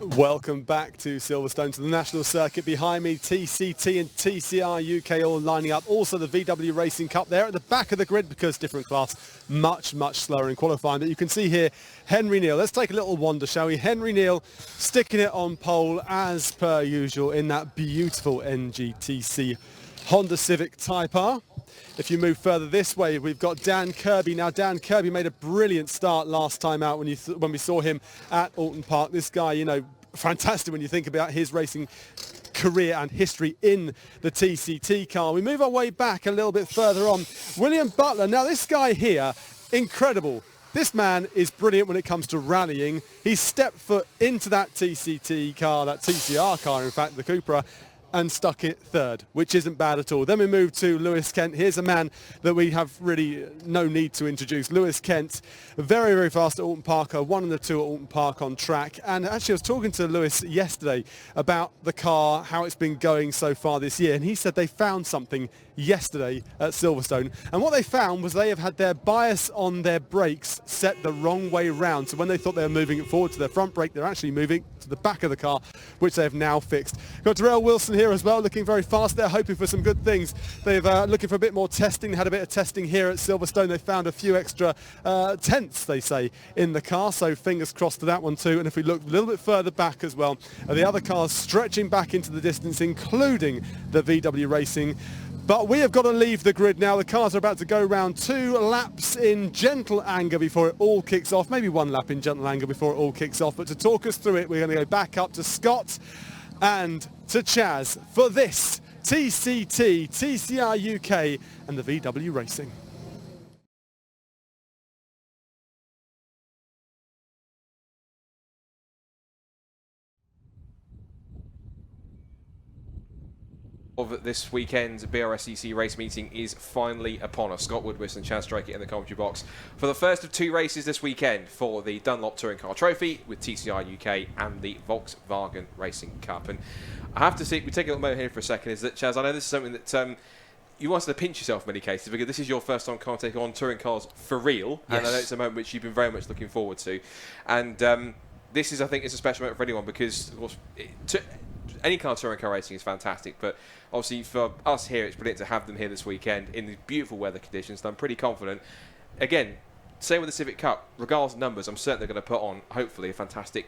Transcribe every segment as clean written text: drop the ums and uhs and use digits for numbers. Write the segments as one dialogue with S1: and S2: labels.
S1: Welcome back to Silverstone, to the national circuit. Behind me, TCT and TCR UK all lining up. Also the VW Racing Cup there at the back of the grid, because different class, much slower in qualifying. But you can see here Henry Neal. Let's take a little wander, shall we? Henry Neal sticking it on pole as per usual in that beautiful NGTC Honda Civic Type R. If you move further this way, we've got Dan Kirby. Now, Dan Kirby made a brilliant start last time out when we saw him at Alton Park. This guy, you know, fantastic when you think about his racing career and history in the TCT car. We move our way back a little bit further on. William Butler. Now, this guy here, incredible. This man is brilliant when it comes to rallying. He stepped foot into that TCT car, that TCR car, in fact, the Cupra, and stuck it third, which isn't bad at all. Then we move to Lewis Kent. Here's a man that we have really no need to introduce. Lewis Kent, very fast at Alton Park, 1 and 2 at Alton Park on track. And actually I was talking to Lewis yesterday about the car, how it's been going so far this year, and he said they found something yesterday at Silverstone, and what they found was they have had their bias on their brakes set the wrong way round. So when they thought they were moving it forward to their front brake, they're actually moving to the back of the car, which they have now fixed. Got Darrell Wilson here as well, looking very fast. They're hoping for some good things. They've looking for a bit more testing. They had a bit of testing here at Silverstone. They found a few extra tenths, they say, in the car, so fingers crossed to that one too. And if we look a little bit further back as well, the other cars stretching back into the distance, including the VW Racing. But we have got to leave the grid now. The cars are about to go round 2 laps in gentle anger before it all kicks off. Maybe 1 lap in gentle anger before it all kicks off. But to talk us through it, we're going to go back up to Scott and to Chaz for this TCT, TCR UK and the VW Racing.
S2: Of this weekend's BRSCC race meeting is finally upon us. Scott Woodward and Chaz Strake in the commentary box for the first of 2 races this weekend for the Dunlop Touring Car Trophy with TCR UK and the Volkswagen Racing Cup. And I have to say, we take a little moment here for a second, is that, Chaz, I know this is something that you want to pinch yourself in many cases, because this is your first time commentating on touring cars for real. Yes. And I know it's a moment which you've been very much looking forward to. And this is, I think, it's a special moment for anyone, because of course, any kind of touring car racing is fantastic, but obviously for us here, it's brilliant to have them here this weekend in the beautiful weather conditions. And I'm pretty confident. Again, same with the Civic Cup, regardless of numbers, I'm certain they're going to put on, hopefully, a fantastic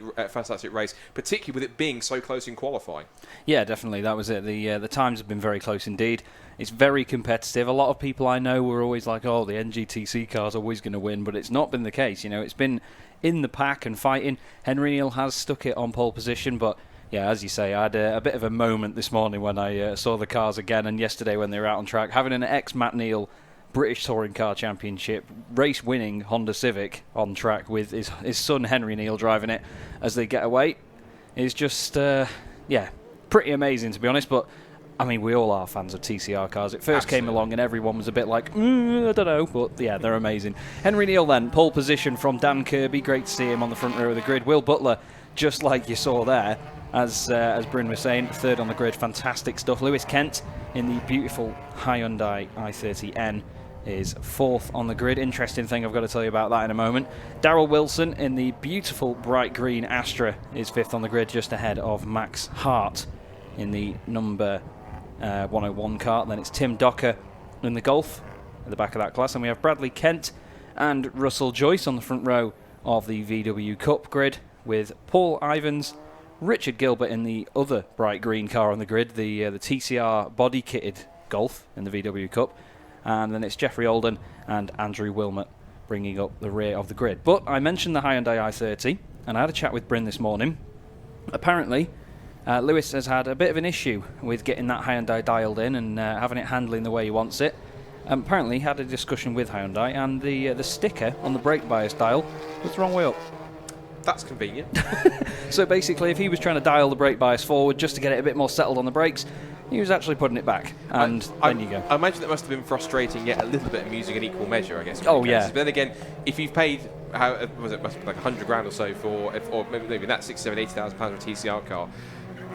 S2: race, particularly with it being so close in qualifying.
S3: Yeah, definitely, that was it. The times have been very close indeed. It's very competitive. A lot of people I know were always like, oh, the NGTC car's always going to win, but it's not been the case. You know, it's been in the pack and fighting. Henry Neal has stuck it on pole position, but yeah, as you say, I had a bit of a moment this morning when I saw the cars again, and yesterday when they were out on track, having an ex-Matt Neal British Touring Car Championship race-winning Honda Civic on track with his son Henry Neal driving it as they get away is just, yeah, pretty amazing to be honest. But I mean, we all are fans of TCR cars. It first came along and everyone was a bit like, I don't know, but yeah, they're amazing. Henry Neal then, pole position from Dan Kirby. Great to see him on the front row of the grid. Will Butler, just like you saw there, as Bryn was saying, third on the grid. Fantastic stuff. Lewis Kent in the beautiful Hyundai i30N is fourth on the grid. Interesting thing, I've got to tell you about that in a moment. Darrell Wilson in the beautiful bright green Astra is fifth on the grid, just ahead of Max Hart in the number 101 car. Then it's Tim Docker in the Golf at the back of that class, and we have Bradley Kent and Russell Joyce on the front row of the VW Cup grid, with Paul Ivans, Richard Gilbert in the other bright green car on the grid, the TCR body-kitted Golf in the VW Cup, and then it's Jeffrey Olden and Andrew Wilmot bringing up the rear of the grid. But I mentioned the Hyundai i30, and I had a chat with Bryn this morning. Apparently, Lewis has had a bit of an issue with getting that Hyundai dialed in and having it handling the way he wants it. Apparently, he had a discussion with Hyundai, and the sticker on the brake bias dial was the wrong way up.
S2: That's convenient.
S3: So basically, if he was trying to dial the brake bias forward just to get it a bit more settled on the brakes, he was actually putting it back. And then you go.
S2: I imagine that must have been frustrating, yet a little bit amusing in equal measure, I guess.
S3: Oh, yeah.
S2: But then again, if you've paid, must be like 100 grand or so for, or maybe that £60,000, £80,000 for a TCR car,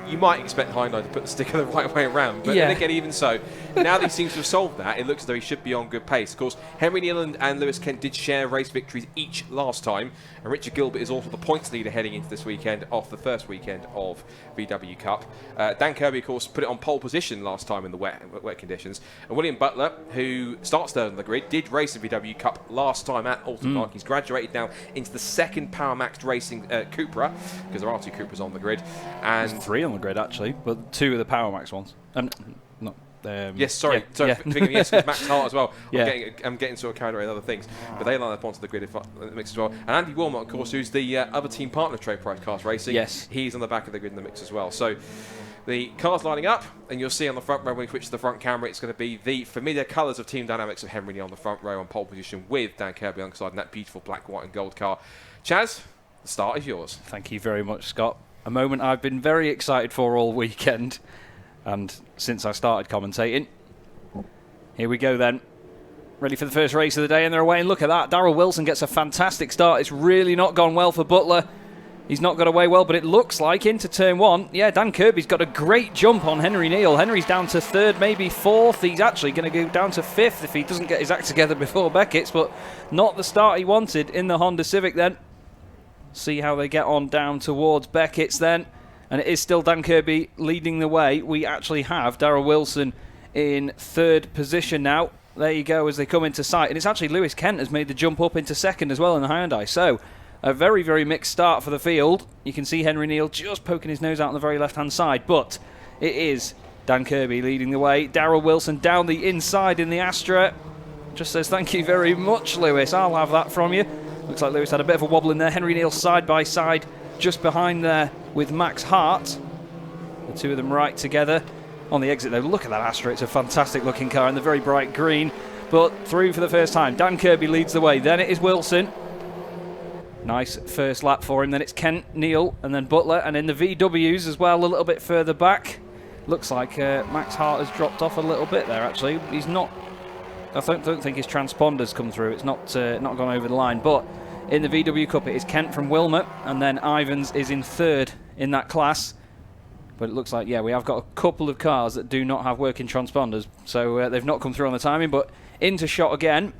S2: you might expect Hyundai to put the sticker the right way around, but then again, even so, now that he seems to have solved that, it looks as though he should be on good pace. Of course, Henry Neal and Lewis Kent did share race victories each last time, and Richard Gilbert is also the points leader heading into this weekend off the first weekend of VW Cup. Dan Kirby, of course, put it on pole position last time in the wet conditions, and William Butler, who starts third on the grid, did race the VW Cup last time at Alton Park. He's graduated now into the second Power Max Racing Cupra, because there are 2 Cupras on the grid. And
S3: there's 3 on the grid, actually, but 2 of the Power Max ones.
S2: Yes, sorry.
S3: Yeah.
S2: Yes, with Max Hart as well.
S3: Yeah.
S2: I'm getting sort of carried away with other things, but they line up onto the grid mix as well. And Andy Wilmot, of course, who's the other team partner of Trade Price Cars Racing.
S3: Yes,
S2: he's on the back of the grid in the mix as well. So the cars lining up, and you'll see on the front row when we switch to the front camera, it's going to be the familiar colours of Team Dynamics of Henry Neal on the front row on pole position with Dan Kirby alongside in that beautiful black, white, and gold car. Chaz, the start is yours.
S3: Thank you very much, Scott. A moment I've been very excited for all weekend, and since I started commentating. Here we go then. Ready for the first race of the day, and they're away. And look at that. Darrell Wilson gets a fantastic start. It's really not gone well for Butler. He's not got away well, but it looks like into turn 1. Yeah, Dan Kirby's got a great jump on Henry Neal. Henry's down to 3rd, maybe 4th. He's actually going to go down to 5th if he doesn't get his act together before Beckett's, but not the start he wanted in the Honda Civic then. See how they get on down towards Beckett's then. And it is still Dan Kirby leading the way. We actually have Darrell Wilson in 3rd position now. There you go as they come into sight. And it's actually Lewis Kent has made the jump up into 2nd as well in the Hyundai. So a very, very mixed start for the field. You can see Henry Neal just poking his nose out on the very left-hand side. But it is Dan Kirby leading the way. Darrell Wilson down the inside in the Astra. Just says, thank you very much, Lewis. I'll have that from you. Looks like Lewis had a bit of a wobble in there. Henry Neal side by side just behind there with Max Hart. The 2 of them right together. On the exit though, look at that Astra. It's a fantastic looking car in the very bright green. But through for the first time. Dan Kirby leads the way. Then it is Wilson. Nice first lap for him. Then it's Kent, Neal, and then Butler. And in the VWs as well, a little bit further back. Looks like Max Hart has dropped off a little bit there actually. He's not... I don't think his transponder's come through. It's not gone over the line. But in the VW Cup, it is Kent from Wilmot, and then Ivans is in 3rd in that class. But it looks like, yeah, we have got a couple of cars that do not have working transponders, so they've not come through on the timing. But into shot again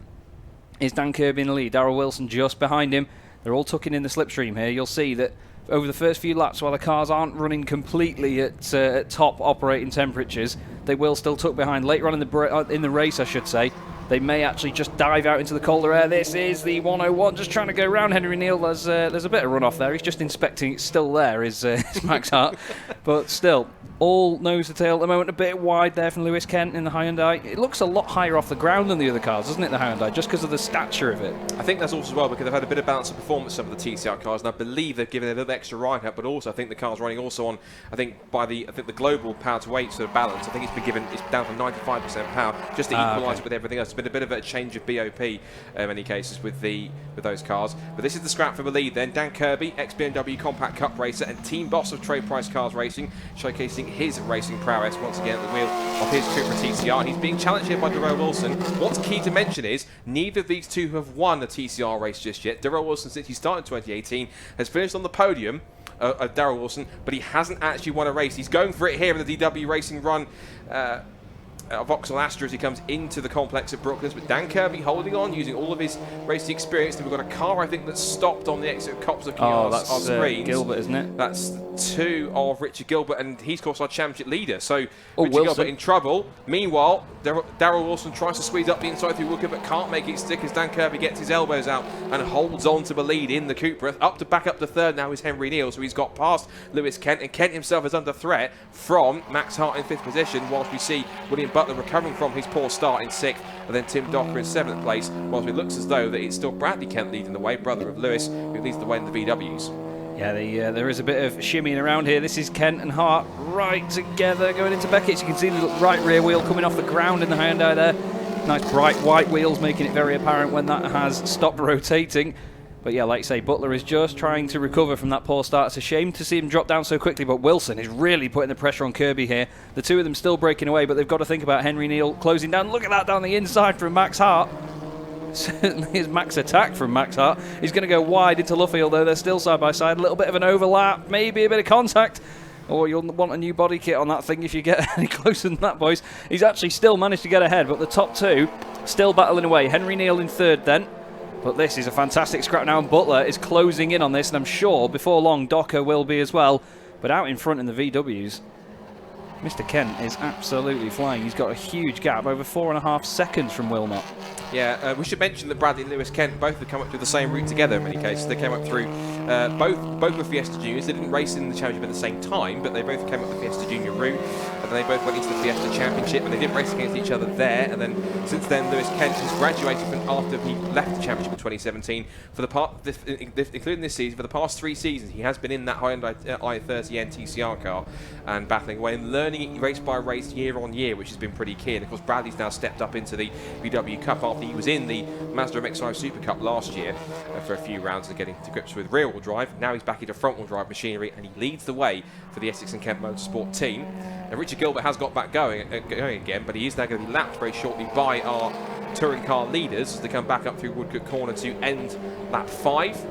S3: is Dan Kirby in the lead. Darrell Wilson just behind him. They're all tucking in the slipstream here. You'll see that over the first few laps, while the cars aren't running completely at top operating temperatures, they will still tuck behind. Later on in the race, I should say, they may actually just dive out into the colder air. This is the 101, just trying to go around Henry Neal. There's a bit of runoff there. He's just inspecting. It's still there, is Max Hart. But still, all nose to tail at the moment. A bit wide there from Lewis Kent in the Hyundai. It looks a lot higher off the ground than the other cars, doesn't it, the Hyundai, just because of the stature of it?
S2: I think that's also as well because they've had a bit of balance of performance, some of the TCR cars, and I believe they've given it a little extra ride up, but also I think the car's running also on, I think the global power to weight sort of balance, I think it's down to 95% power, just to equalise it with everything else. It's been a bit of a change of BOP in many cases with those cars. But this is the scrap for the lead then. Dan Kirby, ex-BMW Compact Cup racer and team boss of Trade Price Cars Racing, showcasing his racing prowess once again at the wheel of his Cupra TCR. And he's being challenged here by Darrell Wilson. What's key to mention is neither of these two have won a TCR race just yet. Darrell Wilson, since he started in 2018, has finished on the podium of Darrell Wilson, but he hasn't actually won a race. He's going for it here in the DW Racing Run Vauxhall Astra as he comes into the complex at Brooklands, but Dan Kirby holding on, using all of his racing experience. Then we've got a car, I think, that's stopped on the exit of Cops looking on our screens.
S3: Gilbert, isn't it?
S2: That's 2 of Richard Gilbert, and he's, of course, our championship leader. So Richard Gilbert in trouble. Meanwhile, Darrell Wilson tries to squeeze up the inside through Woodcock, but can't make it stick as Dan Kirby gets his elbows out and holds on to the lead in the Cupra. Back up to 3rd now is Henry Neal, so he's got past Lewis Kent, and Kent himself is under threat from Max Hart in 5th position, whilst we see William Butler recovering from his poor start in 6th, and then Tim Docker in 7th place, whilst it looks as though that it's still Bradley Kent leading the way, brother of Lewis, who leads the way in the VWs.
S3: Yeah, there is a bit of shimmying around here. This is Kent and Hart right together going into Beckett's. You can see the right rear wheel coming off the ground in the Hyundai there. Nice bright white wheels, making it very apparent when that has stopped rotating. But yeah, like I say, Butler is just trying to recover from that poor start. It's a shame to see him drop down so quickly, but Wilson is really putting the pressure on Kirby here. The 2 of them still breaking away, but they've got to think about Henry Neal closing down. Look at that down the inside from Max Hart. Certainly his max attack from Max Hart. He's going to go wide into Luffield, though. They're still side by side. A little bit of an overlap, maybe a bit of contact. Or you'll want a new body kit on that thing if you get any closer than that, boys. He's actually still managed to get ahead, but the top two still battling away. Henry Neal in third then. But this is a fantastic scrap now, and Butler is closing in on this, and I'm sure before long Docker will be as well. But out in front in the VWs, Mr. Kent is absolutely flying. He's got a huge gap, over 4.5 seconds from Wilmot.
S2: Yeah, we should mention that Bradley and Lewis Kent both have come up through the same route together in many cases. They came up through both were Fiesta Juniors. They didn't race in the championship at the same time, but they both came up the Fiesta Junior route, and then they both went into the Fiesta Championship, and they did race against each other there. And then since then, Lewis Kent has graduated from after he left the championship in 2017. For the part, including this season, for the past 3 seasons, he has been in that Hyundai i30N TCR car and battling away and learning it race by race, year on year, which has been pretty key. And of course, Bradley's now stepped up into the VW Cup after he was in the Mazda MX-5 Super Cup last year for a few rounds and getting to grips with rear-wheel drive. Now he's back into front-wheel drive machinery, and he leads the way for the Essex and Kent Motorsport team. And Richard Gilbert has got back going again, but he is now going to be lapped very shortly by our touring car leaders as they come back up through Woodcote Corner to end lap 5.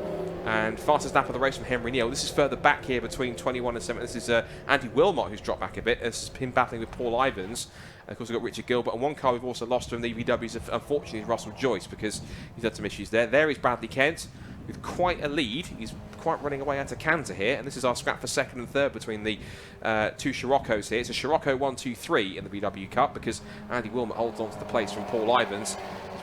S2: And fastest lap of the race from Henry Neal. This is further back here between 21 and 7. This is Andy Wilmot, who's dropped back a bit. This is him battling with Paul Ivans. And of course, we've got Richard Gilbert. And one car we've also lost from the VWs, unfortunately, is Russell Joyce, because he's had some issues there. There is Bradley Kent with quite a lead. He's quite running away out of canter here. And this is our scrap for second and third between the two Scirocco's here. It's a Scirocco 1, 2, 3 in the VW Cup, because Andy Wilmot holds on to the place from Paul Ivans.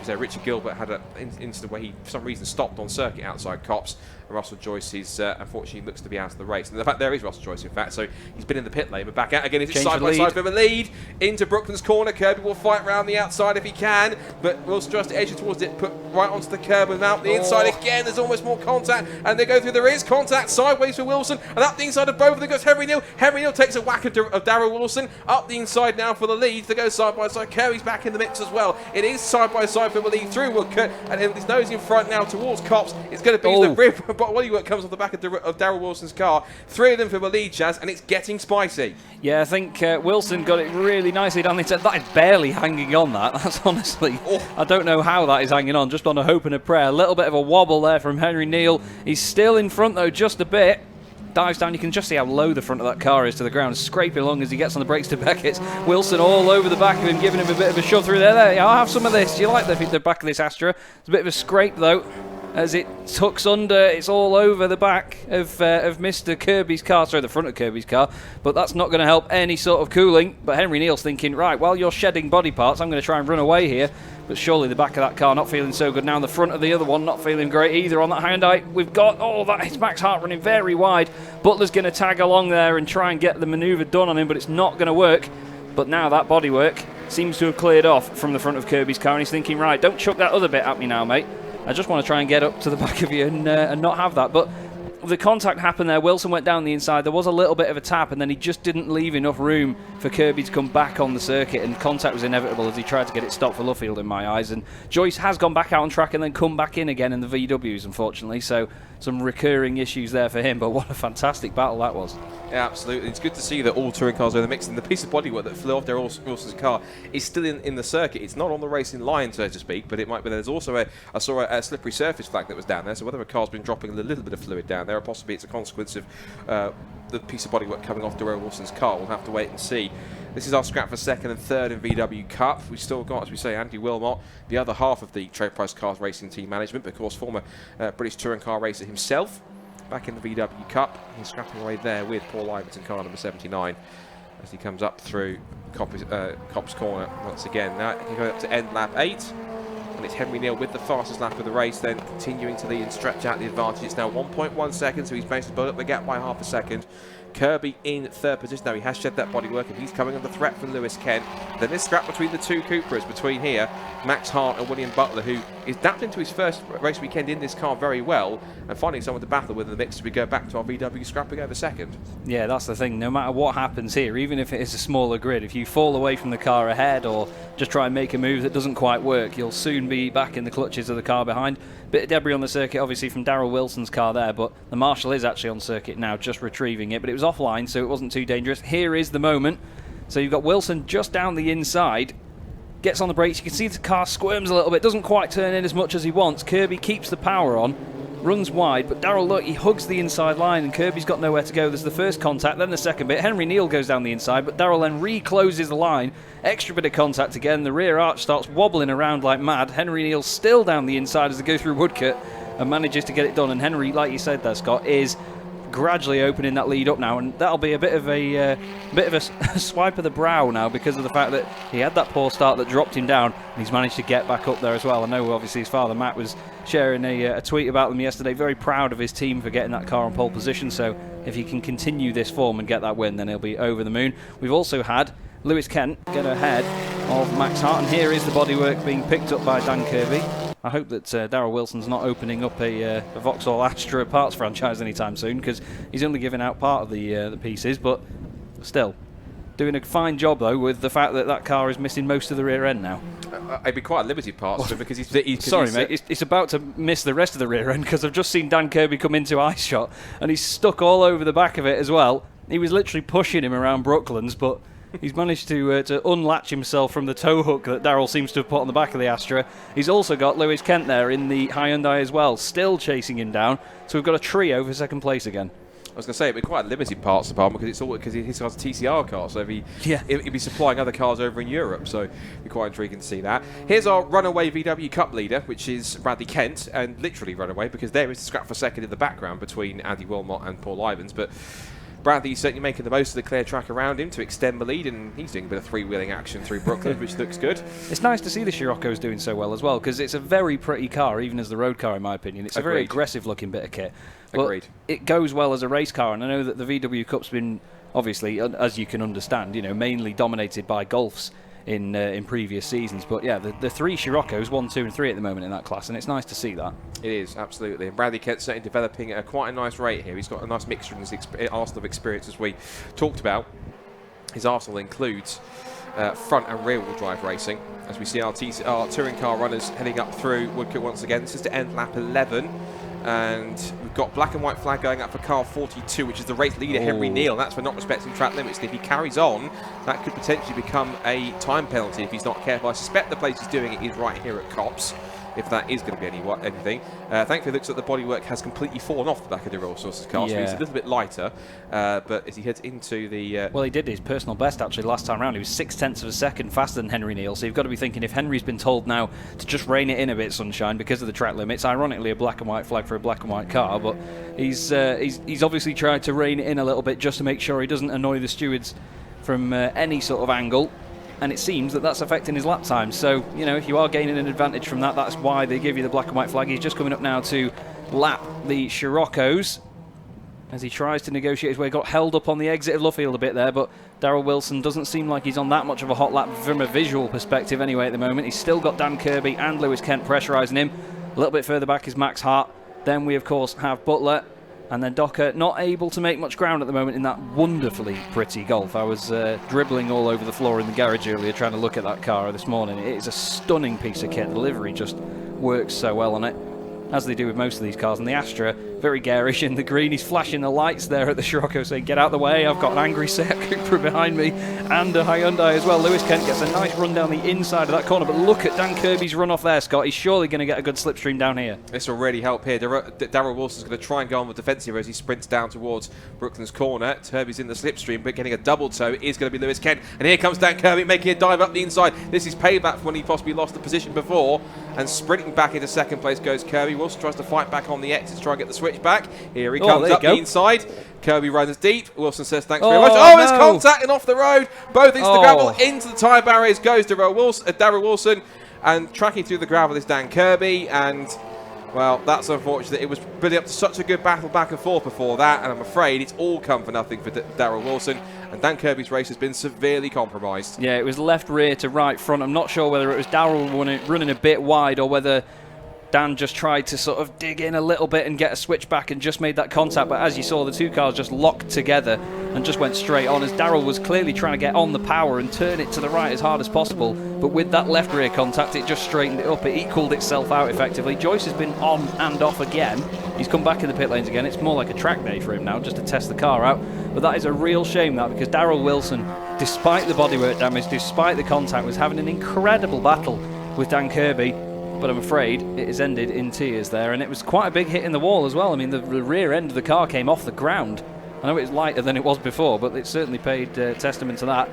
S2: So Richard Gilbert had an incident where he, for some reason, stopped on circuit outside Copse, and Russell Joyce is unfortunately looks to be out of the race. And in fact, there is Russell Joyce, in fact, so he's been in the pit lane, but back out again. It's side by side for the lead into Brooklands corner. Kirby will fight round the outside if he can, but Wilson tries to edge it towards it, put right onto the curb and out the inside again. There's almost more contact, and they go through. There is contact sideways for Wilson, and up the inside of both of them goes Henry Neal. Henry Neal takes a whack of Darryl Wilson up the inside now for the lead. They go side by side. Kirby's back in the mix as well. It is side by side for the lead through Woodcote, and his nose in front now towards Copse. It's going to be the rib, but bodywork comes off the back of Darryl Wilson's car. 3 of them for the lead, Chaz, and it's getting spicy.
S3: Yeah, I think Wilson got it really nicely down the inside. That is barely hanging on, that. That's honestly, I don't know how that is hanging on, just on a hope and a prayer. A little bit of a wobble there from Henry Neal. He's still in front, though, just a bit. Dives down, you can just see how low the front of that car is to the ground, scraping along as he gets on the brakes to Beckett's. Wilson all over the back of him, giving him a bit of a shove through there. There, I'll have some of this. Do you like the back of this Astra? It's a bit of a scrape, though, as it tucks under. It's all over the back of Mr. Kirby's car, sorry, the front of Kirby's car, but that's not going to help any sort of cooling. But Henry Neal's thinking, right, while you're shedding body parts, I'm going to try and run away here. But surely the back of that car not feeling so good now. The front of the other one not feeling great either on that Hyundai. We've got, it's Max Hart running very wide. Butler's going to tag along there and try and get the manoeuvre done on him, but it's not going to work. But now that bodywork seems to have cleared off from the front of Kirby's car, and he's thinking, right, don't chuck that other bit at me now, mate. I just want to try and get up to the back of you and not have that. But the contact happened there. Wilson went down the inside. There was a little bit of a tap, and then he just didn't leave enough room for Kirby to come back on the circuit, and contact was inevitable as he tried to get it stopped for Luffield in my eyes. And Joyce has gone back out on track and then come back in again in the VWs, unfortunately. So some recurring issues there for him, but what a fantastic battle that was.
S2: Yeah, absolutely. It's good to see that all touring cars are in the mix, and the piece of bodywork that flew off Darryl Wilson's car is still in the circuit. It's not on the racing line, so to speak, but it might be. There's also I saw a slippery surface flag that was down there, so whether a car's been dropping a little bit of fluid down there, or possibly it's a consequence of the piece of bodywork coming off Darryl Wilson's car. We'll have to wait and see. This is our scrap for second and third in VW Cup. We've still got, as we say, Andy Wilmot, the other half of the Trade Price Cars Racing Team management, but of course former British touring car racer himself, back in the VW Cup. He's scrapping away there with Paul Ivans in car number 79 as he comes up through Copse corner once again. Now he goes up to end lap 8. And it's Henry Neal with the fastest lap of the race, then continuing to lead and stretch out the advantage. It's now 1.1 seconds, so he's managed to build up the gap by half a second. Kirby in third position. Now he has shed that bodywork, and he's coming under threat from Lewis Kent. Then this scrap between the two Cupras, between here, Max Hart and William Butler, who is dapped into his first race weekend in this car very well, and finding someone to battle with in the mix as we go back to our VW scrapping over second.
S3: Yeah, that's the thing. No matter what happens here, even if it is a smaller grid, if you fall away from the car ahead or just try and make a move that doesn't quite work, you'll soon be back in the clutches of the car behind. Bit of debris on the circuit, obviously, from Darryl Wilson's car there, but the Marshal is actually on circuit now, just retrieving it, but it was offline, so it wasn't too dangerous. Here is the moment. So you've got Wilson just down the inside, gets on the brakes. You can see the car squirms a little bit, doesn't quite turn in as much as he wants. Kirby keeps the power on. runs wide, but Darrell, look, he hugs the inside line and Kirby's got nowhere to go. There's the first contact, then the second bit. Henry Neal goes down the inside, but Darrell then recloses the line. Extra bit of contact again. The rear arch starts wobbling around like mad. Henry Neal still down the inside as they go through Woodcote and manages to get it done. And Henry, like you said there, Scott, is gradually opening that lead up now, and that'll be a bit of a swipe of the brow now because of the fact that he had that poor start that dropped him down, and he's managed to get back up there as well. I know obviously his father Matt was sharing a tweet about them yesterday, very proud of his team for getting that car on pole position, so if he can continue this form and get that win, then he'll be over the moon. We've also had Lewis Kent get ahead of Max Hart, and here is the bodywork being picked up by Dan Kirby. I hope that Darrell Wilson's not opening up a Vauxhall Astra parts franchise anytime soon, because he's only giving out part of the pieces, but still doing a fine job though with the fact that that car is missing most of the rear end now.
S2: It'd be quite a limited parts because he's
S3: sorry mate, it's about to miss the rest of the rear end because I've just seen Dan Kirby come into ice shot and he's stuck all over the back of it as well. He was literally pushing him around Brooklands, but he's managed to unlatch himself from the tow hook that Darrell seems to have put on the back of the Astra. He's also got Lewis Kent there in the Hyundai as well, still chasing him down. So we've got a trio for second place again.
S2: I was going to say, it'd be quite a limited parts department because he's got a TCR car, so he'd be supplying other cars over in Europe, so it'd be quite intriguing to see that. Here's our runaway VW Cup leader, which is Bradley Kent, and literally runaway because there is the scrap for second in the background between Andy Wilmot and Paul Ivans, but Bradley's certainly making the most of the clear track around him to extend the lead, and he's doing a bit of three-wheeling action through Brooklyn, which looks good.
S3: It's nice to see the Scirocco's doing so well as well, because it's a very pretty car, even as the road car, in my opinion. It's a very aggressive-looking bit of kit.
S2: Agreed.
S3: It goes well as a race car, and I know that the VW Cup's been, obviously, as you can understand, mainly dominated by Golfs in previous seasons. But yeah, the three Scirocco's, 1, 2 and 3 at the moment in that class, and it's nice to see that.
S2: It is, absolutely. And Bradley Kent's certainly developing at quite a nice rate here. He's got a nice mixture in his arsenal of experience, as we talked about. His arsenal includes front and rear wheel drive racing, as we see our touring car runners heading up through Woodcote once again. This is to end lap 11. And we've got black and white flag going up for car 42, which is the race leader, Henry Neal. That's for not respecting track limits. And if he carries on, that could potentially become a time penalty if he's not careful. I suspect the place he's doing it is right here at Copse, if that is going to be anything. Thankfully, it looks like the bodywork has completely fallen off the back of the Royal Sources car, so he's a little bit lighter. But as he heads into the...
S3: Well, he did his personal best, actually, last time round. He was 0.6 of a second faster than Henry Neal, so you've got to be thinking if Henry's been told now to just rein it in a bit, Sunshine, because of the track limits, ironically a black and white flag for a black and white car, but he's obviously tried to rein it in a little bit just to make sure he doesn't annoy the stewards from any sort of angle. And it seems that that's affecting his lap time. So, if you are gaining an advantage from that, that's why they give you the black and white flag. He's just coming up now to lap the Scirocco's as he tries to negotiate his way. Got held up on the exit of Luffield a bit there, but Darrell Wilson doesn't seem like he's on that much of a hot lap from a visual perspective anyway at the moment. He's still got Dan Kirby and Lewis Kent pressurising him. A little bit further back is Max Hart. Then we, of course, have Butler. And then Docker not able to make much ground at the moment in that wonderfully pretty Golf. I was dribbling all over the floor in the garage earlier trying to look at that car this morning. It is a stunning piece of kit. The livery just works so well on it, as they do with most of these cars. And the Astra, very garish in the green. He's flashing the lights there at the Scirocco saying, get out the way, I've got an angry Seat Cooper behind me, and a Hyundai as well. Lewis Kent gets a nice run down the inside of that corner, but look at Dan Kirby's run off there, Scott. He's surely going to get a good slipstream down here.
S2: This will really help here. Darrell Wilson's going to try and go on the defensive as he sprints down towards Brooklands corner. Kirby's in the slipstream, but getting a double toe is going to be Lewis Kent. And here comes Dan Kirby making a dive up the inside. This is payback for when he possibly lost the position before. And sprinting back into second place goes Kirby. Wilson tries to fight back on the exit to try and get the switch back. Here he comes up the inside. Kirby runs deep. Wilson says thanks very much. Oh, there's contact and off the road. Both into the gravel, into the tyre barriers goes Darrell Wilson. And tracking through the gravel is Dan Kirby. And, well, that's unfortunate. It was building up to such a good battle back and forth before that. And I'm afraid it's all come for nothing for Darrell Wilson. And Dan Kirby's race has been severely compromised.
S3: Yeah, it was left rear to right front. I'm not sure whether it was Darrell running a bit wide or whether Dan just tried to sort of dig in a little bit and get a switch back and just made that contact. But as you saw, the two cars just locked together and just went straight on as Darrell was clearly trying to get on the power and turn it to the right as hard as possible. But with that left rear contact, it just straightened it up. It equalled itself out effectively. Joyce has been on and off again. He's come back in the pit lanes again. It's more like a track day for him now, just to test the car out. But that is a real shame, that, because Darrell Wilson, despite the bodywork damage, despite the contact, was having an incredible battle with Dan Kirby. but I'm afraid it has ended in tears there, and it was quite a big hit in the wall as well. I mean, the rear end of the car came off the ground. I know it's lighter than it was before, but it certainly paid testament to that.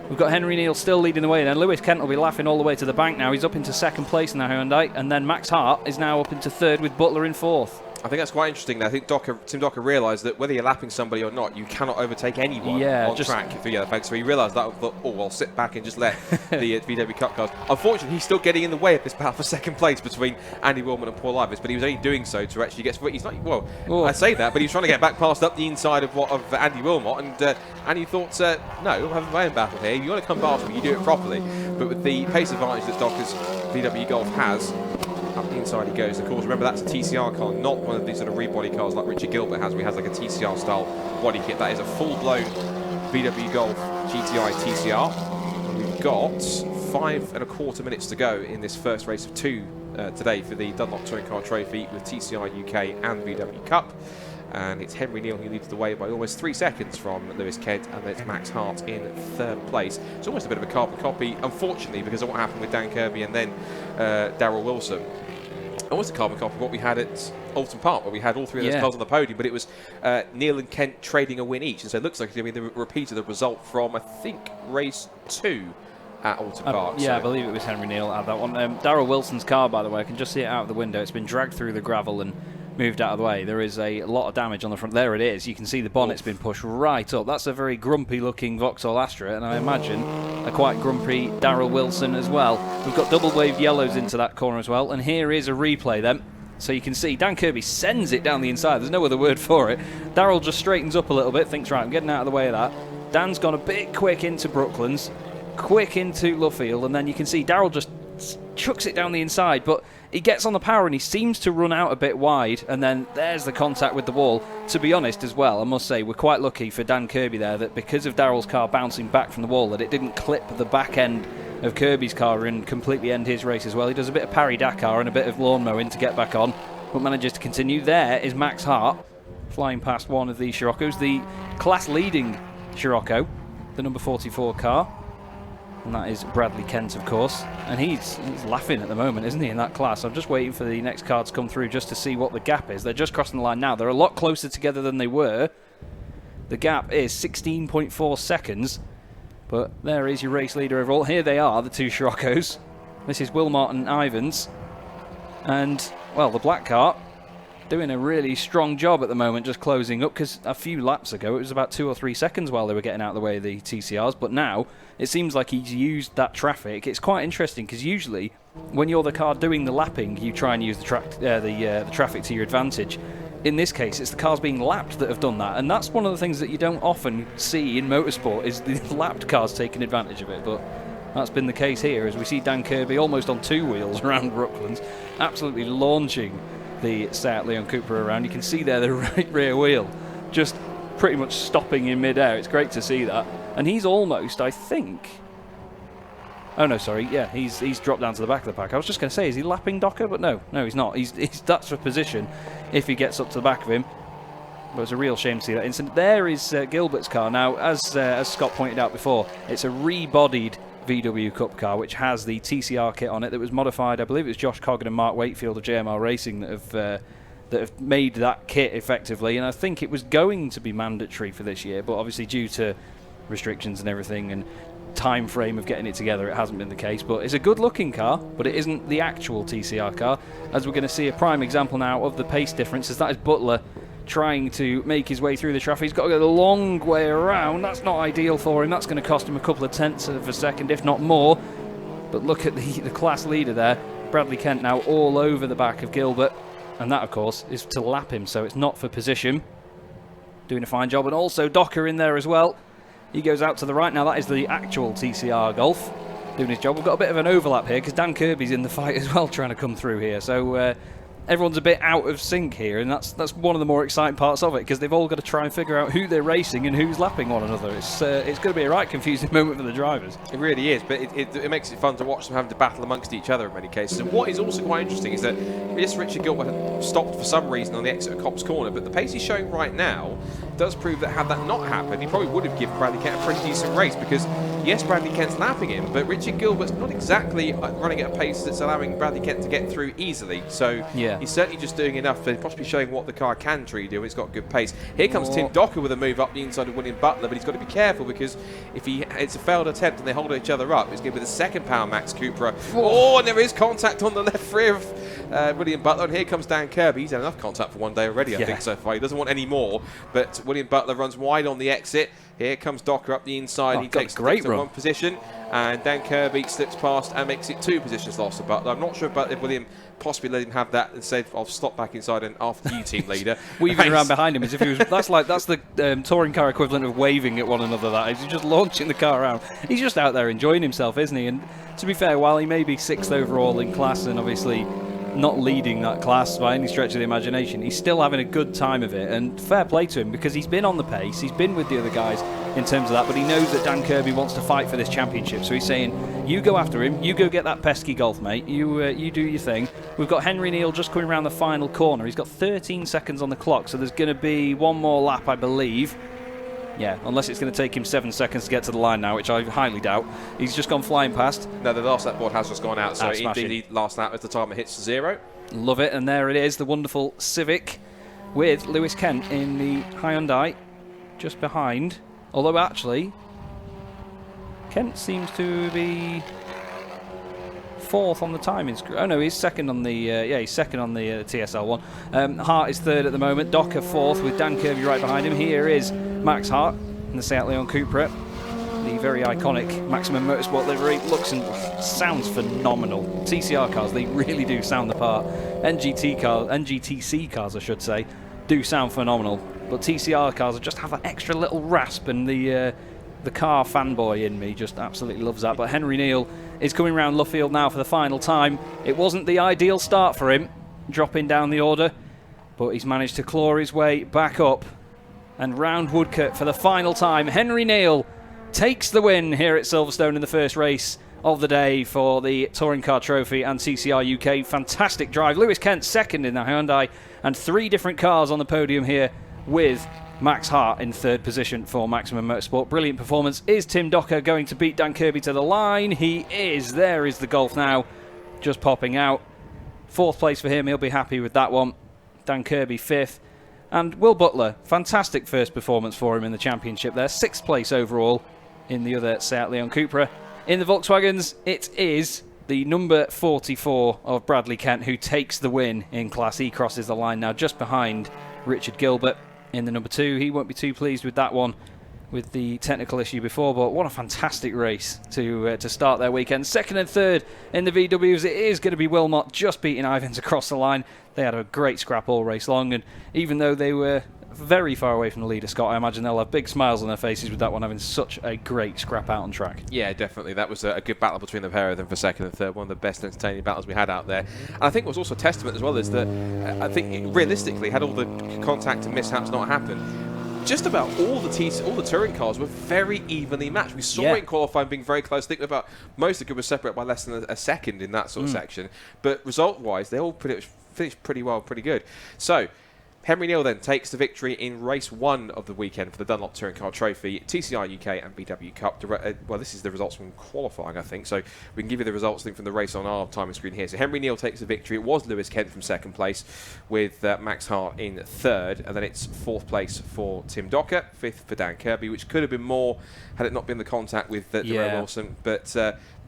S3: We've got Henry Neal still leading the way, then Lewis Kent will be laughing all the way to the bank now. He's up into second place in the Hyundai, and then Max Hart is now up into third with Butler in fourth.
S2: I think that's quite interesting. I think Tim Docker realised that whether you're lapping somebody or not, you cannot overtake anyone on track through the bank. So he realised that, I'll sit back and just let the VW Cup cars. Unfortunately, he's still getting in the way of this battle for second place between Andy Willman and Paul Ivis, but he was only doing so to actually get... He's not... Well, I say that, but he was trying to get back past up the inside of Andy Wilmot, and Andy thought, no, we'll have my own battle here. If you want to come past me, you do it properly. But with the pace advantage that Docker's VW Golf has, up the inside he goes. Of course, remember that's a TCR car, not one of these sort of rebody cars like Richard Gilbert has, where he has like a TCR style body kit. That is a full-blown VW Golf GTI TCR. We've got 5.25 minutes to go in this first race of two today for the Dunlop Touring Car Trophy with TCR UK and VW Cup. And it's Henry Neal who leads the way by almost 3 seconds from Lewis Kent, and it's Max Hart in third place. It's almost a bit of a carbon copy, unfortunately, because of what happened with Dan Kirby and then Darrell Wilson. Almost a carbon copy of what we had at Alton Park, where we had all three of those cars on the podium, but it was Neal and Kent trading a win each. And so it looks like it's going to be the repeat of the result from, I think, race 2 at Alton Park.
S3: I believe it was Henry Neal at that one. Darrell Wilson's car, by the way, I can just see it out of the window. It's been dragged through the gravel and moved out of the way. There is a lot of damage on the front. There it is. You can see the bonnet's been pushed right up. That's a very grumpy looking Vauxhall Astra, and I imagine a quite grumpy Darrell Wilson as well. We've got double waved yellows into that corner as well, and here is a replay then. So you can see Dan Kirby sends it down the inside. There's no other word for it. Darrell just straightens up a little bit, thinks, right, I'm getting out of the way of that. Dan's gone a bit quick into Brooklands, quick into Luffield, and then you can see Darrell just chucks it down the inside, but he gets on the power and he seems to run out a bit wide, and then there's the contact with the wall. To be honest as well, I must say we're quite lucky for Dan Kirby there that because of Darrell's car bouncing back from the wall, that it didn't clip the back end of Kirby's car and completely end his race as well. He does a bit of Paris-Dakar and a bit of lawn mowing to get back on, but manages to continue. There is Max Hart flying past one of these Scirocco's, the class leading Scirocco, the number 44 car. And that is Bradley Kent, of course. And he's laughing at the moment, isn't he, in that class? I'm just waiting for the next car to come through just to see what the gap is. They're just crossing the line now. They're a lot closer together than they were. The gap is 16.4 seconds. But there is your race leader overall. Here they are, the two Scirocco's. This is Wilmot and Ivans. And, well, the black car doing a really strong job at the moment, just closing up, because a few laps ago it was about 2 or 3 seconds while they were getting out of the way of the TCRs, but now it seems like he's used that traffic. It's quite interesting because usually when you're the car doing the lapping, you try and use the traffic to your advantage. In this case, it's the cars being lapped that have done that, and that's one of the things that you don't often see in motorsport, is the lapped cars taking advantage of it. But that's been the case here, as we see Dan Kirby almost on 2 wheels around Brooklands, absolutely launching the Seat Leon Cooper around. You can see there the right rear wheel just pretty much stopping in mid-air. It's great to see that. And he's almost, I think... Oh, no, sorry. Yeah, he's dropped down to the back of the pack. I was just going to say, is he lapping Docker? But no, he's not. That's for position if he gets up to the back of him. But it's a real shame to see that incident. There is Gilbert's car. Now, as Scott pointed out before, it's a rebodied VW Cup car which has the TCR kit on it that was modified. I believe it was Josh Coggan and Mark Wakefield of JMR Racing that have made that kit effectively, and I think it was going to be mandatory for this year, but obviously due to restrictions and everything and time frame of getting it together, it hasn't been the case. But it's a good looking car, but it isn't the actual TCR car, as we're going to see a prime example now of the pace differences. That is Butler trying to make his way through the traffic. He's got to go the long way around. That's not ideal for him. That's going to cost him a couple of tenths of a second, if not more. But look at the class leader there, Bradley Kent, now all over the back of Gilbert, and that of course is to lap him, so it's not for position. Doing a fine job. And also Docker in there as well. He goes out to the right. Now that is the actual TCR Golf doing his job. We've got a bit of an overlap here because Dan Kirby's in the fight as well, trying to come through here, so everyone's a bit out of sync here, and that's one of the more exciting parts of it, because they've all got to try and figure out who they're racing and who's lapping one another. It's going to be a right confusing moment for the drivers.
S2: It really is, but it makes it fun to watch them having to battle amongst each other in many cases. And what is also quite interesting is that, yes, Richard Gilbert stopped for some reason on the exit of Copse Corner, but the pace he's showing right now does prove that had that not happened, he probably would have given Bradley Kent a pretty decent race, because yes, Bradley Kent's lapping him, but Richard Gilbert's not exactly running at a pace that's allowing Bradley Kent to get through easily. So he's certainly just doing enough to possibly showing what the car can truly do. It's got good pace. Here comes Tim Docker with a move up the inside of William Butler, but he's got to be careful because if it's a failed attempt and they hold each other up, it's going to be the second Power Max Cupra. Oh, and there is contact on the left rear of William Butler, and here comes Dan Kirby. He's had enough contact for one day already, I think, so far. He doesn't want any more, but William Butler runs wide on the exit. Here comes Docker up the inside. He takes great one position, and Dan Kirby slips past and makes it 2 positions lost to Butler. I'm not sure if William possibly let him have that and said, "I'll stop back inside and after you, team leader."
S3: Weaving around behind him as if he was. That's the touring car equivalent of waving at one another. That is, he's just launching the car around. He's just out there enjoying himself, isn't he? And to be fair, while he may be 6th overall in class and obviously not leading that class by any stretch of the imagination, he's still having a good time of it, and fair play to him because he's been on the pace, he's been with the other guys in terms of that, but he knows that Dan Kirby wants to fight for this championship, so he's saying, you go after him, you go get that pesky Golf, mate, you do your thing. We've got Henry Neal just coming around the final corner. He's got 13 seconds on the clock, so there's going to be one more lap, I believe. Yeah, unless it's going to take him 7 seconds to get to the line now, which I highly doubt. He's just gone flying past.
S2: No, the last lap board has just gone out, so indeed the last lap as the timer hits 0.
S3: Love it, and there it is, the wonderful Civic with Lewis Kent in the Hyundai just behind. Although actually, Kent seems to be 4th on the timing screw. Oh no, he's second on the he's second on the TSL one. Hart is 3rd at the moment. Docker 4th with Dan Kirby right behind him. Here is Max Hart in the Seat Leon Cupra, the very iconic Maximum Motorsport livery. Looks and sounds phenomenal. TCR cars, they really do sound the part. NGTC cars, I should say, do sound phenomenal. But TCR cars just have that extra little rasp, and the car fanboy in me just absolutely loves that. But Henry Neal is coming round Luffield now for the final time. It wasn't the ideal start for him, dropping down the order, but he's managed to claw his way back up and round Woodcote for the final time. Henry Neal takes the win here at Silverstone in the first race of the day for the Touring Car Trophy and TCR UK. Fantastic drive. Lewis Kent 2nd in the Hyundai, and 3 different cars on the podium here with Max Hart in 3rd position for Maximum Motorsport. Brilliant performance. Is Tim Docker going to beat Dan Kirby to the line? He is. There is the Golf now, just popping out. 4th place for him. He'll be happy with that one. Dan Kirby 5th. And Will Butler, fantastic first performance for him in the championship there. 6th place overall in the other Seat Leon Cupra. In the Volkswagens, it is the number 44 of Bradley Kent who takes the win in class. He crosses the line now just behind Richard Gilbert in the number 2. He won't be too pleased with that one, with the technical issue before, but what a fantastic race to start their weekend. 2nd and 3rd in the VWs, it is going to be Wilmot just beating Ivans across the line. They had a great scrap all race long, and even though they were very far away from the leader, Scott, I imagine they'll have big smiles on their faces with that one having such a great scrap out on track. Yeah,
S2: definitely. That was a good battle between the pair of them for 2nd and 3rd. One of the best entertaining battles we had out there. And I think it was also a testament as well is that I think realistically, had all the contact and mishaps not happened, just about all the touring cars were very evenly matched. We saw it in qualifying being very close. I think about most of the good were separated by less than a second in that sort of section. But result-wise, they all finished pretty well, pretty good. So Henry Neal then takes the victory in race 1 of the weekend for the Dunlop Touring Car Trophy, TCR UK and BW Cup. Well, this is the results from qualifying, I think, so we can give you the results I think from the race on our timing screen here. So Henry Neal takes the victory. It was Lewis Kent from 2nd place with Max Hart in 3rd, and then it's 4th place for Tim Docker, 5th for Dan Kirby, which could have been more had it not been the contact with Darrell Wilson, but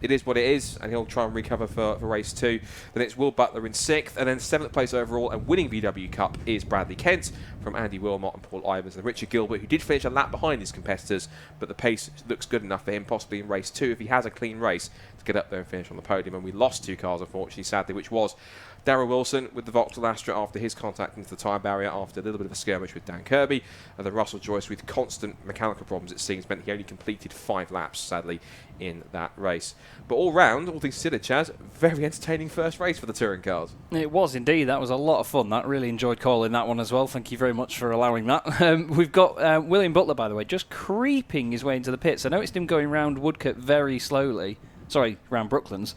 S2: it is what it is, and he'll try and recover for race 2. Then it's Will Butler in 6th, and then 7th place overall and winning VW Cup is Bradley Kent from Andy Wilmot and Paul Ivers, and Richard Gilbert, who did finish a lap behind his competitors, but the pace looks good enough for him possibly in race 2 if he has a clean race to get up there and finish on the podium. And we lost 2 cars, unfortunately, sadly, which was Darrell Wilson with the Vauxhall Astra after his contact into the tyre barrier after a little bit of a skirmish with Dan Kirby, and then Russell Joyce with constant mechanical problems, it seems, meant he only completed 5 laps, sadly, in that race. But all round, all things considered, Chaz, very entertaining first race for the touring cars.
S3: It was indeed. That was a lot of fun. That really enjoyed calling that one as well. Thank you very much for allowing that. We've got William Butler, by the way, just creeping his way into the pits. I noticed him going round Woodcote very slowly. Sorry, round Brooklands.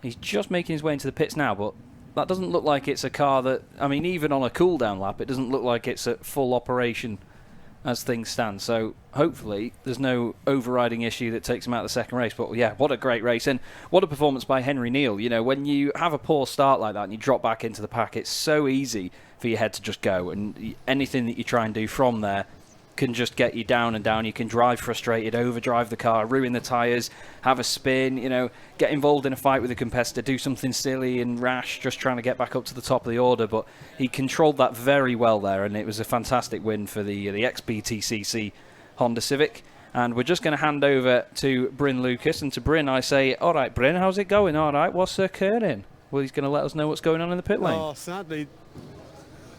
S3: He's just making his way into the pits now, but that doesn't look like it's a car that, I mean, even on a cool-down lap, it doesn't look like it's at full operation as things stand. So hopefully there's no overriding issue that takes him out of the second race. But yeah, what a great race, and what a performance by Henry Neal. You know, when you have a poor start like that and you drop back into the pack, it's so easy for your head to just go, and anything that you try and do from there can just get you down and down. You can drive frustrated, overdrive the car, ruin the tyres, have a spin, you know, get involved in a fight with a competitor, do something silly and rash, just trying to get back up to the top of the order. But he controlled that very well there, and it was a fantastic win for the XBTCC Honda Civic. And we're just going to hand over to Bryn Lucas, and to Bryn I say, all right, Bryn, how's it going? All right, what's occurring? Well, he's going to let us know what's going on in the pit lane.
S1: Oh,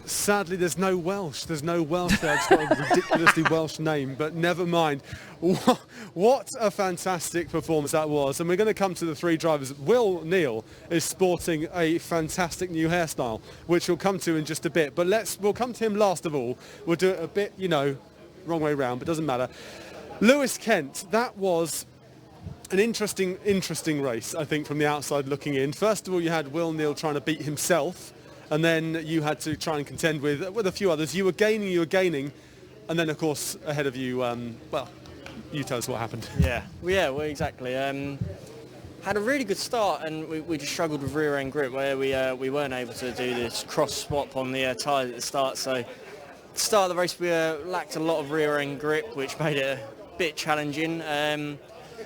S1: Sadly, there's no Welsh. There's no Welsh there. It's got a ridiculously Welsh name, but never mind. What a fantastic performance that was. And we're going to come to the three drivers. Will Neal is sporting a fantastic new hairstyle, which we'll come to in just a bit. But we'll come to him last of all. We'll do it a bit, wrong way round, but doesn't matter. Lewis Kent, that was an interesting race, I think, from the outside looking in. First of all, you had Will Neal trying to beat himself, and then you had to try and contend with a few others. You were gaining, and then, of course, ahead of you, you tell us what happened.
S4: Well, exactly. Had a really good start, and we just struggled with rear end grip, where we weren't able to do this cross swap on the tyres at the start. So, at the start of the race, we lacked a lot of rear end grip, which made it a bit challenging.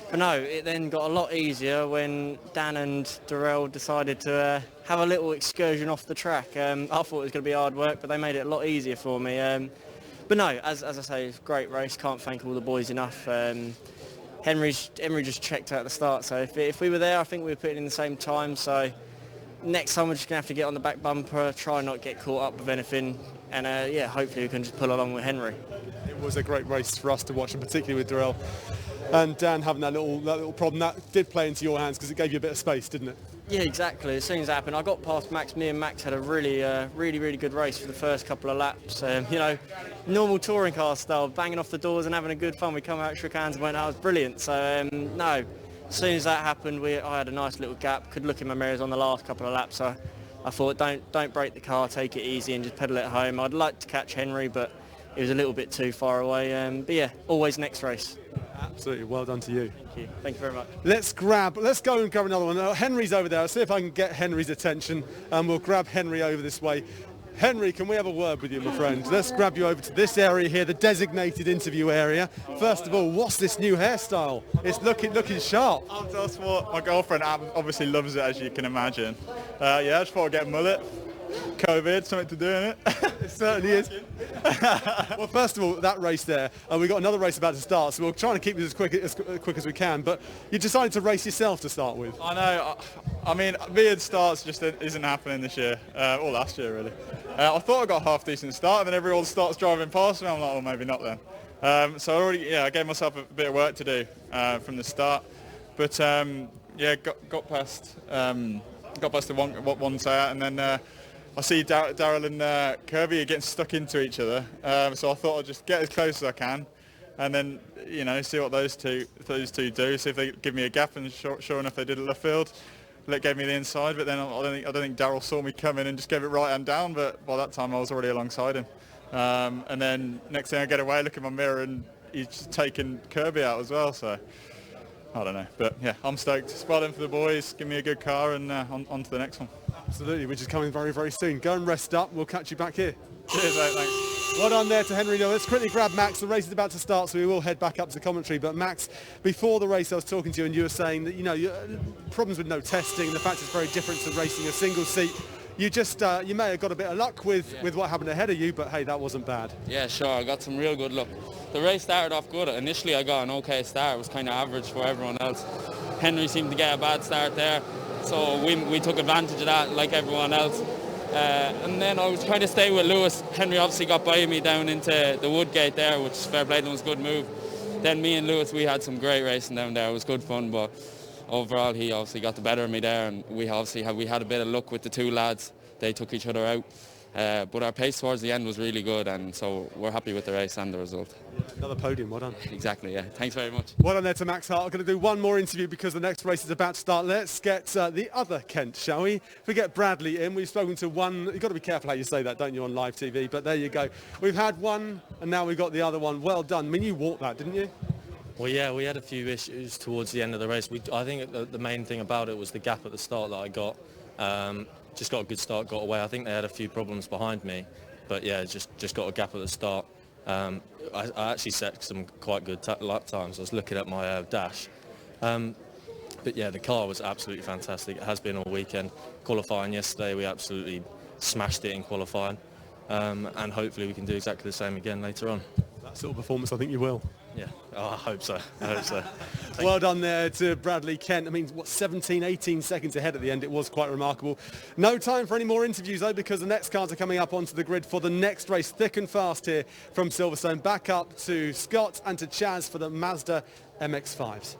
S4: But no, it then got a lot easier when Dan and Darrell decided to have a little excursion off the track. I thought it was going to be hard work, but they made it a lot easier for me. But no, as I say, it's a great race. Can't thank all the boys enough. Henry just checked out at the start, so if we were there, I think we were putting in the same time. So next time we're just going to have to get on the back bumper, try not get caught up with anything, and hopefully we can just pull along with Henry.
S1: It was a great race for us to watch, and particularly with Darrell and Dan having that little problem. That did play into your hands because it gave you a bit of space, didn't it?
S4: Yeah, exactly. As soon as it happened, I got past Max. Me and Max had a really good race for the first couple of laps. Normal touring car style, banging off the doors and having a good fun. We come out, shook hands and went, that was brilliant. So, no, as soon as that happened, I had a nice little gap. Could look in my mirrors on the last couple of laps. So I thought, don't break the car, take it easy and just pedal it home. I'd like to catch Henry, but it was a little bit too far away. But yeah, always next race.
S1: Absolutely, well done to you.
S4: Thank you very much.
S1: Let's go and grab another one. Henry's over there. I'll see if I can get Henry's attention, and we'll grab Henry over this way. Henry, can we have a word with you, my friend? Let's grab you over to this area here, the designated interview area. First of all, what's this new hairstyle? It's looking sharp.
S5: I'll tell us what, my girlfriend obviously loves it, as you can imagine. I just thought I'd get a mullet. COVID, something to do in it.
S1: It certainly is. Well, first of all, that race there, we've got another race about to start, so we're trying to keep this as quick as we can, but you decided to race yourself to start with.
S5: I know. I mean, being starts just isn't happening this year, or last year, really. I thought I got a half-decent start, and then everyone starts driving past me. I'm like, well, maybe not then. So I gave myself a bit of work to do from the start. But, got past the one set, and then I see Darrell and Kirby are getting stuck into each other, so I thought I'd just get as close as I can, and then see what those two do. See if they give me a gap, and sure enough they did at left field. It gave me the inside, but then I don't think Darrell saw me coming and just gave it right hand down. But by that time I was already alongside him, and then next thing I get away, look in my mirror, and he's just taken Kirby out as well. So I don't know, but yeah, I'm stoked. Well done for the boys. Give me a good car, and on to the next one.
S1: Absolutely, which is coming very, very soon. Go and rest up. We'll catch you back here.
S5: Cheers, mate. Thanks.
S1: Well done there to Henry Neal. Let's quickly grab Max. The race is about to start, so we will head back up to commentary. But Max, before the race I was talking to you, and you were saying that, problems with no testing, the fact it's very different to racing a single seat. You just, you may have got a bit of luck with what happened ahead of you, but hey, that wasn't bad.
S6: Yeah, sure, I got some real good luck. The race started off good. Initially I got an okay start. It was kind of average for everyone else. Henry seemed to get a bad start there, so we took advantage of that like everyone else. And then I was trying to stay with Lewis. Henry obviously got by me down into the Woodgate there, which fair play to him, was a good move. Then me and Lewis, we had some great racing down there. It was good fun, but overall he obviously got the better of me there, and we had a bit of luck with the two lads. They took each other out. But our pace towards the end was really good, and so we're happy with the race and the result.
S1: Another podium, well done.
S6: Exactly, yeah. Thanks very much.
S1: Well done there to Max Hart. I'm going to do one more interview because the next race is about to start. Let's get the other Kent, shall we? If we get Bradley in, we've spoken to one. You've got to be careful how you say that, don't you, on live TV? But there you go. We've had one, and now we've got the other one. Well done. I mean, you walked that, didn't you?
S7: Well, yeah, we had a few issues towards the end of the race. I think the main thing about it was the gap at the start that I got. Just got a good start, got away. I think they had a few problems behind me, but yeah, just got a gap at the start. I actually set some quite good lap times. I was looking at my dash. But yeah, the car was absolutely fantastic. It has been all weekend. Qualifying yesterday, we absolutely smashed it in qualifying. And hopefully we can do exactly the same again later on.
S1: That sort of performance, I think you will.
S7: Yeah, I hope so.
S1: Well done there to Bradley Kent. I mean, 17, 18 seconds ahead at the end. It was quite remarkable. No time for any more interviews, though, because the next cars are coming up onto the grid for the next race. Thick and fast here from Silverstone. Back up to Scott and to Chaz for the Mazda MX-5s.